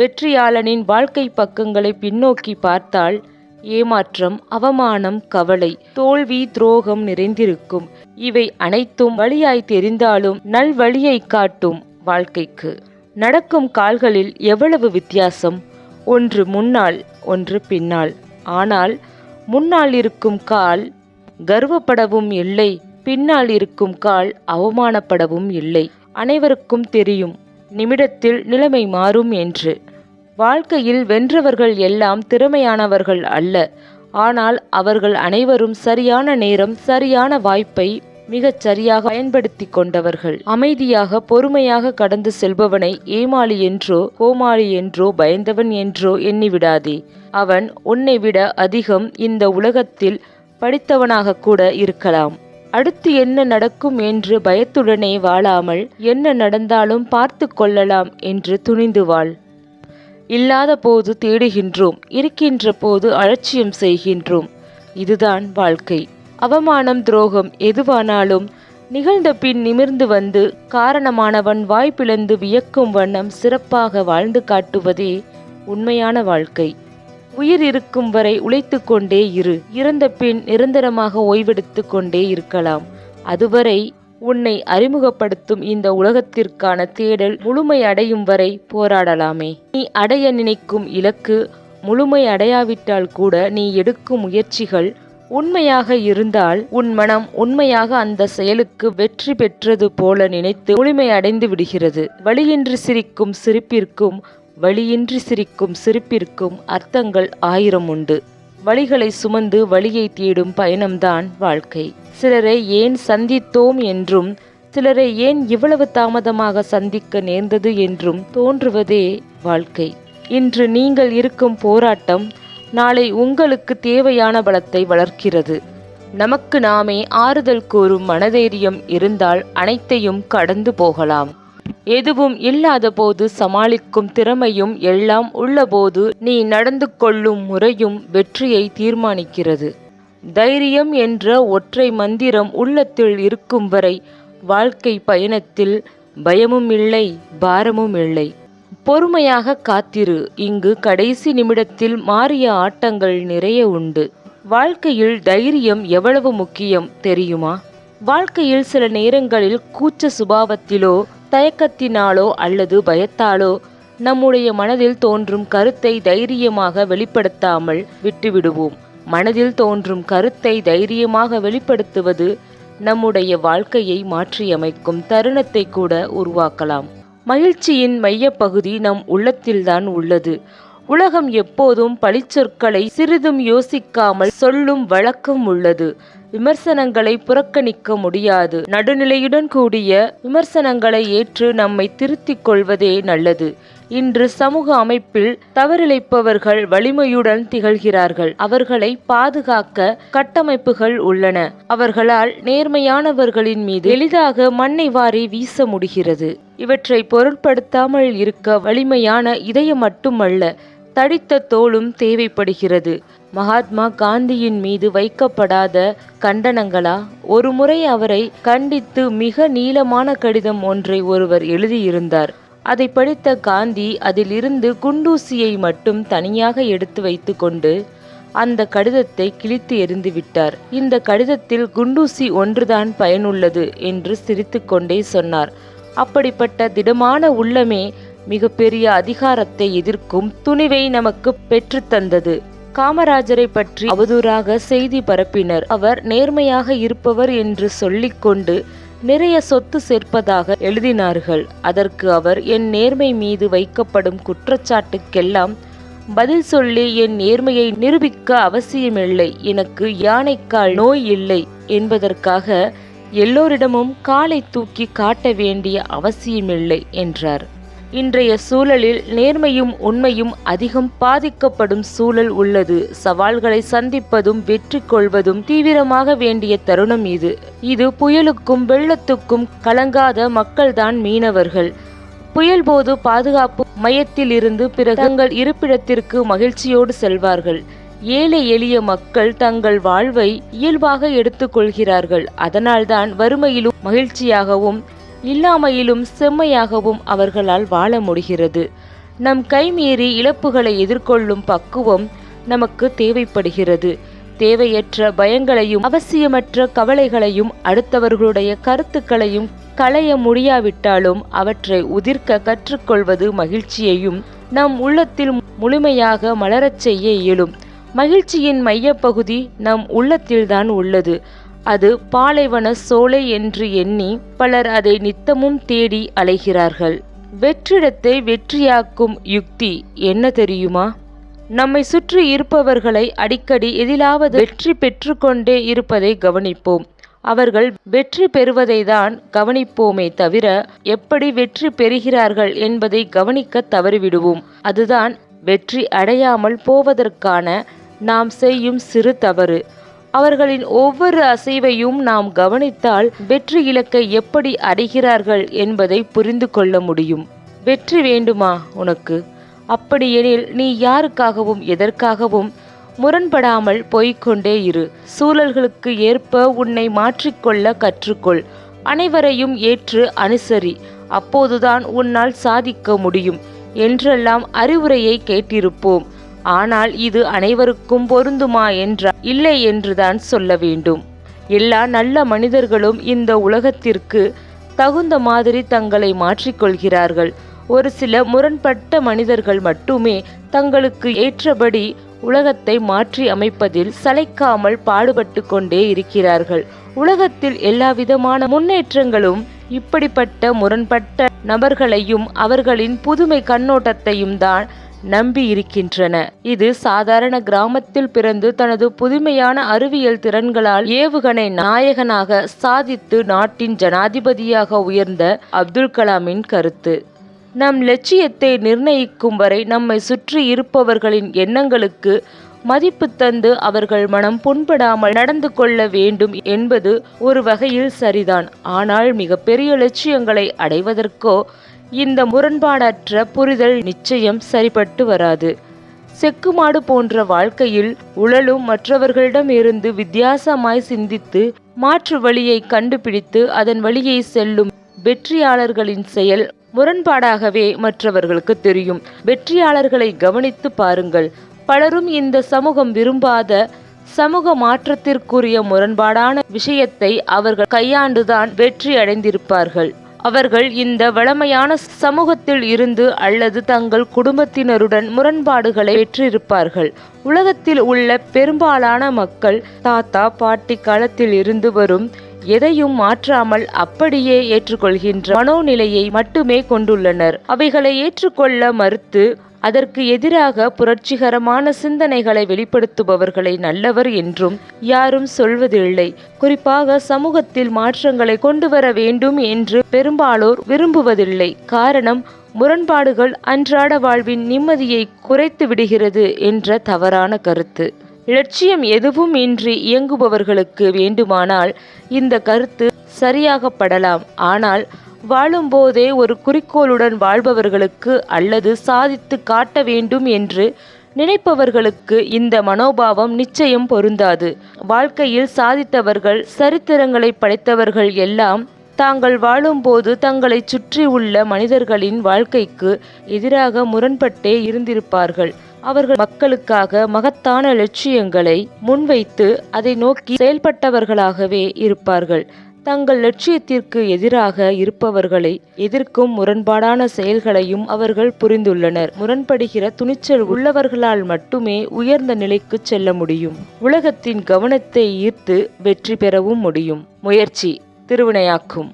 வெற்றியாளனின் வாழ்க்கை பக்கங்களை பின்னோக்கி பார்த்தால் ஏமாற்றம், அவமானம், கவலை, தோல்வி, துரோகம் நிறைந்திருக்கும். இவை அனைத்தும் வழியாய் தெரிந்தாலும் நல்வழியை காட்டும் வாழ்க்கைக்கு. நடக்கும் கால்களில் எவ்வளவு வித்தியாசம்! ஒன்று முன்னால், ஒன்று பின்னால். ஆனால் முன்னால் இருக்கும் கால் கர்வப்படவும் இல்லை, பின்னால் இருக்கும் கால் அவமானப்படவும் இல்லை. அனைவருக்கும் தெரியும் நிமிடத்தில் நிலைமை மாறும் என்று. வாழ்க்கையில் வென்றவர்கள் எல்லாம் திறமையானவர்கள் அல்ல. ஆனால் அவர்கள் அனைவரும் சரியான நேரம், சரியான வாய்ப்பை மிகச் சரியாக பயன்படுத்தி கொண்டவர்கள். அமைதியாக பொறுமையாக கடந்து செல்பவனை ஏமாளி என்றோ கோமாளி என்றோ பயந்தவன் என்றோ எண்ணிவிடாதே. அவன் உன்னை விட அதிகம் இந்த உலகத்தில் படித்தவனாக கூட இருக்கலாம். அடுத்து என்ன நடக்கும் என்று பயத்துடனே வாழாமல், என்ன நடந்தாலும் பார்த்து கொள்ளலாம் என்று துணிந்து வாழ். இல்லாத போது தேடுகின்றோம், இருக்கின்ற போது அலட்சியம் செய்கின்றோம். இதுதான் வாழ்க்கை. அவமானம், துரோகம் எதுவானாலும் நிகழ்ந்த பின் நிமிர்ந்து வந்து காரணமானவன் வாய்ப்பிழந்து வியக்கும் வண்ணம் சிறப்பாக வாழ்ந்து காட்டுவதே உண்மையான வாழ்க்கை. உயிர் இருக்கும் வரை உழைத்து கொண்டே இரு. இறந்த பின் நிரந்தரமாக ஓய்வெடுத்து கொண்டே இருக்கலாம். அதுவரை உன்னை அறிமுகப்படுத்தும் இந்த உலகத்திற்கான தேடல் முழுமை அடையும் வரை போராடலாமே. நீ அடைய நினைக்கும் இலக்கு முழுமை அடையாவிட்டால் கூட நீ எடுக்கும் முயற்சிகள் உண்மையாக இருந்தால் உன் மனம் உண்மையாக அந்த செயலுக்கு வெற்றி பெற்றது போல நினைத்து முழுமை அடைந்து விடுகிறது. வழியின்றி சிரிக்கும் சிரிப்பிற்கும் வழியின்றி சிரிக்கும் சிரிப்பிற்கும் அர்த்தங்கள் 1000 உண்டு. வழிகளை சுமந்து வழியை தேடும் பயணம்தான் வாழ்க்கை. சிலரை ஏன் சந்தித்தோம் என்றும், சிலரை ஏன் இவ்வளவு தாமதமாக சந்திக்க நேர்ந்தது என்றும் தோன்றுவதே வாழ்க்கை. இன்று நீங்கள் இருக்கும் போராட்டம் நாளை உங்களுக்கு தேவையான பலத்தை வளர்க்கிறது. நமக்கு நாமே ஆறுதல் கூறும் மனதைரியம் இருந்தால் அனைத்தையும் கடந்து போகலாம். எதுவும் இல்லாத போது சமாளிக்கும் திறமையும் எல்லாம் உள்ளபோது நீ நடந்து கொள்ளும் முறையும் வெற்றியை தீர்மானிக்கிறது. தைரியம் என்ற ஒற்றை மந்திரம் உள்ளத்தில் இருக்கும் வரை வாழ்க்கை பயணத்தில் பயமும் இல்லை, பாரமும் இல்லை. பொறுமையாக காத்திரு. இங்கு கடைசி நிமிடத்தில் மாறிய ஆட்டங்கள் நிறைய உண்டு. வாழ்க்கையில் தைரியம் எவ்வளவு முக்கியம் தெரியுமா? வாழ்க்கையில் சில நேரங்களில் கூச்ச சுபாவத்திலோ தயக்கத்தினாலோ அல்லது பயத்தாலோ நம்முடைய மனதில் தோன்றும் கருத்தை தைரியமாக வெளிப்படுத்தாமல் விட்டுவிடுவோம். மனதில் தோன்றும் கருத்தை தைரியமாக வெளிப்படுத்துவது நம்முடைய வாழ்க்கையை மாற்றியமைக்கும் தருணத்தை கூட உருவாக்கலாம். மகிழ்ச்சியின் மையப்பகுதி நம் உள்ளத்தில்தான் உள்ளது. உலகம் எப்போதும் பழிச்சொற்களை சிறிதும் யோசிக்காமல் சொல்லும் வழக்கம் உள்ளது. விமர்சனங்களை புறக்கணிக்க முடியாது. நடுநிலையுடன் கூடிய விமர்சனங்களை ஏற்று நம்மை திருத்திக் கொள்வதே நல்லது. இன்று சமூக அமைப்பில் தவறிழைப்பவர்கள் வலிமையுடன் திகழ்கிறார்கள். அவர்களை பாதுகாக்க கட்டமைப்புகள் உள்ளன. அவர்களால் நேர்மையானவர்களின் மீது எளிதாக மண்ணை வாரி வீச முடிகிறது. இவற்றை பொருட்படுத்தாமல் இருக்க வலிமையான இதயம் மட்டுமல்ல, தடித்த தோளும் தேவைப்படுகிறது. மகாத்மா காந்தியின் மீது வைக்கப்படாத கண்டனங்களா? ஒரு முறை அவரை கண்டித்து மிக நீளமான கடிதம் ஒன்றை ஒருவர் எழுதியிருந்தார். அதை படித்த காந்தி அதிலிருந்து குண்டூசியை மட்டும் தனியாக எடுத்து வைத்து கொண்டு அந்த கடிதத்தை கிழித்து எறிந்து விட்டார். இந்த கடிதத்தில் குண்டூசி ஒன்றுதான் பயனுள்ளது என்று சிரித்து கொண்டே சொன்னார். அப்படிப்பட்ட திடமான உள்ளமே மிகப்பெரிய அதிகாரத்தை எதிர்க்கும் துணிவை நமக்கு பெற்றுத்தந்தது. காமராஜரை பற்றி அவதூறாக செய்தி பரப்பினர். அவர் நேர்மையாக இருப்பவர் என்று சொல்லிக்கொண்டு நிறைய சொத்து சேர்ப்பதாக எழுதினார்கள். அதற்கு அவர், என் நேர்மை மீது வைக்கப்படும் குற்றச்சாட்டுக்கெல்லாம் பதில் சொல்லி என் நேர்மையை நிரூபிக்க அவசியமில்லை, எனக்கு யானைக்கால் நோய் இல்லை என்பதற்காக எல்லோரிடமும் காலை தூக்கி காட்ட வேண்டிய அவசியமில்லை என்றார். இன்றைய சூழலில் நேர்மையும் உண்மையும் அதிகம் பாதிக்கப்படும் சூழல் உள்ளது. சவால்களை சந்திப்பதும் வெற்றி கொள்வதும் தீவிரமாக வேண்டிய தருணம் இது. இது புயலுக்கும் வெள்ளத்துக்கும் கலங்காத மக்கள்தான் மீனவர்கள். புயல் போது பாதுகாப்பு மையத்தில் இருந்து பிறகு தங்கள் இருப்பிடத்திற்கு மகிழ்ச்சியோடு செல்வார்கள். ஏழை எளிய மக்கள் தங்கள் வாழ்வை இயல்பாக எடுத்துக்கொள்கிறார்கள். அதனால்தான் வறுமையிலும் மகிழ்ச்சியாகவும் இல்லாமையிலும் செம்மையாகவும் அவர்களால் வாழ முடிகிறது. நம் கைமீறி இழப்புகளை எதிர்கொள்ளும் பக்குவம் நமக்கு தேவைப்படுகிறது. தேவையற்ற பயங்களையும் அவசியமற்ற கவலைகளையும் அடுத்தவர்களுடைய கருத்துக்களையும் களைய முடியாவிட்டாலும் அவற்றை உதிர்க்க கற்றுக்கொள்வது மகிழ்ச்சியையும் நம் உள்ளத்தில் முழுமையாக மலரச் செய்ய இயலும். மகிழ்ச்சியின் மையப்பகுதி நம் உள்ளத்தில்தான் உள்ளது. அது பாலைவன சோலை என்று எண்ணி பலர் அதை நித்தமும் தேடி அலைகிறார்கள். வெற்றிடத்தை வெற்றியாக்கும் யுக்தி என்ன தெரியுமா? நம்மை சுற்றி இருப்பவர்களை அடிக்கடி எதிலாவது வெற்றி பெற்று கொண்டே இருப்பதை கவனிப்போம். அவர்கள் வெற்றி பெறுவதை தான் கவனிப்போமே தவிர எப்படி வெற்றி பெறுகிறார்கள் என்பதை கவனிக்க தவறிவிடுவோம். அதுதான் வெற்றி அடையாமல் போவதற்கான நாம் செய்யும் சிறு தவறு. அவர்களின் ஒவ்வொரு அசைவையும் நாம் கவனித்தால் வெற்றி இலக்கை எப்படி அடைகிறார்கள் என்பதை புரிந்து கொள்ள முடியும். வெற்றி வேண்டுமா உனக்கு? அப்படியெனில் நீ யாருக்காகவும் எதற்காகவும் முரண்படாமல் போய்கொண்டே இரு. சூழல்களுக்கு ஏற்ப உன்னை மாற்றிக்கொள்ள கற்றுக்கொள். அனைவரையும் ஏற்று அனுசரி. அப்போதுதான் உன்னால் சாதிக்க முடியும் என்றெல்லாம் அறிவுரையை கேட்டிருப்போம். ஆனால் இது அனைவருக்கும் பொருந்துமா என்றால் இல்லை என்றுதான் சொல்ல வேண்டும். எல்லா நல்ல மனிதர்களும் இந்த உலகத்திற்கு தகுந்த மாதிரி தங்களை மாற்றிக்கொள்கிறார்கள். ஒரு சில முரண்பட்ட மனிதர்கள் மட்டுமே தங்களுக்கு ஏற்றபடி உலகத்தை மாற்றி அமைப்பதில் சளைக்காமல் பாடுபட்டு கொண்டே இருக்கிறார்கள். உலகத்தில் எல்லாவிதமான முன்னேற்றங்களும் இப்படிப்பட்ட முரண்பட்ட நபர்களையும் அவர்களின் புதுமை கண்ணோட்டத்தையும் தான் நம்பி இருக்கின்றன. இது சாதாரண கிராமத்தில் பிறந்து தனது புதுமையான அறிவியல் திறன்களால் ஏவுகணை நாயகனாக சாதித்து நாட்டின் ஜனாதிபதியாக உயர்ந்த அப்துல் கலாமின் கருத்து. நம் லட்சியத்தை நிர்ணயிக்கும் வரை நம்மை சுற்றி இருப்பவர்களின் எண்ணங்களுக்கு மதிப்பு தந்து அவர்கள் மனம் புண்படாமல் நடந்து கொள்ள வேண்டும் என்பது ஒரு வகையில் சரிதான். ஆனால் மிகப்பெரிய லட்சியங்களை அடைவதற்கோ இந்த முரண்பாடற்ற புரிதல் நிச்சயம் சரிபட்டு வராது. செக்குமாடு போன்ற வாழ்க்கையில் உழலும் மற்றவர்களிடம் இருந்து வித்தியாசமாய் சிந்தித்து மாற்று வழியை கண்டுபிடித்து அதன் வழியை செல்லும் வெற்றியாளர்களின் செயல் முரண்பாடாகவே மற்றவர்களுக்கு தெரியும். வெற்றியாளர்களை கவனித்து பாருங்கள். பலரும் இந்த சமூகம் விரும்பாத சமூக மாற்றத்திற்குரிய முரண்பாடான விஷயத்தை அவர்கள் கையாண்டுதான் வெற்றி அடைந்திருப்பார்கள். அவர்கள் இந்த வளமையான சமூகத்தில் இருந்து அல்லது தங்கள் குடும்பத்தினருடன் முரண்பாடுகளை பெற்றிருப்பார்கள். உலகத்தில் உள்ள பெரும்பாலான மக்கள் தாத்தா பாட்டி காலத்தில் இருந்து வரும் எதையும் மாற்றாமல் அப்படியே ஏற்றுக்கொள்கின்ற மனோநிலையை மட்டுமே கொண்டுள்ளனர். அவைகளை ஏற்றுக்கொள்ள மறுத்து அதற்கு எதிராக புரட்சிகரமான சிந்தனைகளை வெளிப்படுத்துபவர்களை நல்லவர் என்றும் யாரும் சொல்வதில்லை. குறிப்பாக சமூகத்தில் மாற்றங்களை கொண்டு வர வேண்டும் என்று பெரும்பாலோர் விரும்புவதில்லை. காரணம், முரண்பாடுகள் அன்றாட வாழ்வின் நிம்மதியை குறைத்து விடுகிறது என்ற தவறான கருத்து. லட்சியம் எதுவும் இன்றி இயங்குபவர்களுக்கு வேண்டுமானால் இந்த கருத்து சரியாகப்படலாம். ஆனால் வாழும்போதே ஒரு குறிக்கோளுடன் வாழ்பவர்களுக்கு அல்லது சாதித்து காட்ட வேண்டும் என்று நினைப்பவர்களுக்கு இந்த மனோபாவம் நிச்சயம் பொருந்தாது. வாழ்க்கையில் சாதித்தவர்கள், சரித்திரங்களை படைத்தவர்கள் எல்லாம் தாங்கள் வாழும்போது தங்களை சுற்றி உள்ள மனிதர்களின் வாழ்க்கைக்கு எதிராக முரண்பட்டே இருந்திருப்பார்கள். அவர்கள் மக்களுக்காக மகத்தான லட்சியங்களை முன்வைத்து அதை நோக்கி செயல்பட்டவர்களாகவே இருப்பார்கள். தங்கள் லட்சியத்திற்கு எதிராக இருப்பவர்களை எதிர்க்கும் முரண்பாடான செயல்களையும் அவர்கள் புரிந்துள்ளனர். முரண்படுகிற துணிச்சல் உள்ளவர்களால் மட்டுமே உயர்ந்த நிலைக்கு செல்ல முடியும். உலகத்தின் கவனத்தை ஈர்த்து வெற்றி பெறவும் முடியும். முயற்சி திருவினையாக்கும்.